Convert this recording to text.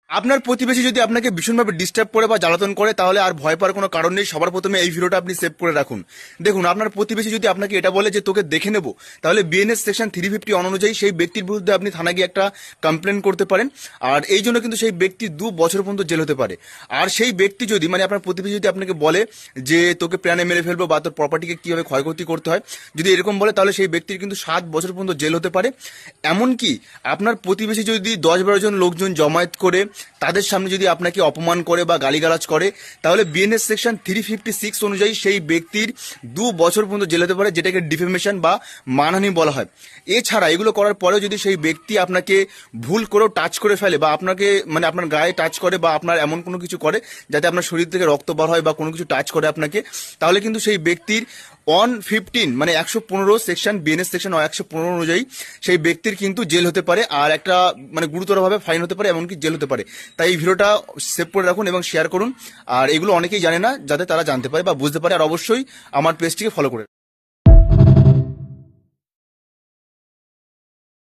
আপনার প্রতিবেশী যদি আপনাকে ভীষণভাবে ডিস্টার্ব করে বা জ্বালাতন করে তাহলে আর ভয় পাওয়ার কোনো কারণ নেই। সবার প্রথমে এই ভিডিওটা আপনি সেভ করে রাখুন। দেখুন, আপনার প্রতিবেশী যদি আপনাকে এটা বলে যে তোকে দেখে নেব, তাহলে বিএনএস সেকশন 350 অনুযায়ী সেই ব্যক্তির বিরুদ্ধে আপনি থানা গিয়ে একটা কমপ্লেন করতে পারেন। আর এই জন্য কিন্তু সেই ব্যক্তি 2 বছর পর্যন্ত জেল হতে পারে। আর সেই ব্যক্তি যদি আপনার প্রতিবেশী যদি আপনাকে বলে যে তোকে প্রাণে মেরে ফেলবো বা তোর প্রপার্টিকে কিভাবে ক্ষয়ক্ষতি করতে হয়, যদি এরকম বলে, তাহলে সেই ব্যক্তির কিন্তু 7 বছর পর্যন্ত জেল হতে পারে। এমনকি আপনার প্রতিবেশী যদি 10-12 জন লোকজন জমায়েত করে তাদের সামনে যদি আপনাকে অপমান করে বা গালিগালাজ করে, তাহলে বিএনএস সেকশন 356 অনুযায়ী সেই ব্যক্তির 2 বছর পর্যন্ত জেল হতে পারে, যেটাকে ডিফেমেশন বা মানহানি বলা হয়। এছাড়া এগুলো করার পরেও যদি সেই ব্যক্তি আপনাকে ভুল করেও টাচ করে ফেলে বা আপনাকে আপনার গায়ে টাচ করে বা আপনার এমন কোনো কিছু করে যাতে আপনার শরীর থেকে রক্ত বার হয় বা কোনো কিছু টাচ করে আপনাকে, তাহলে কিন্তু সেই ব্যক্তির 115 সেকশন বিএনএস সেকশন 115 অনুযায়ী সেই ব্যক্তির কিন্তু জেল হতে পারে। আর একটা গুরুতরভাবে ফাইন হতে পারে, এমনকি জেল হতে পারে। তাই এই ভিডিওটা সেভ করে রাখুন এবং শেয়ার করুন। আর এগুলো অনেকেই জানে না, যাতে তারা জানতে পারে বা বুঝতে পারে। আর অবশ্যই আমার পেজটিকে ফলো করে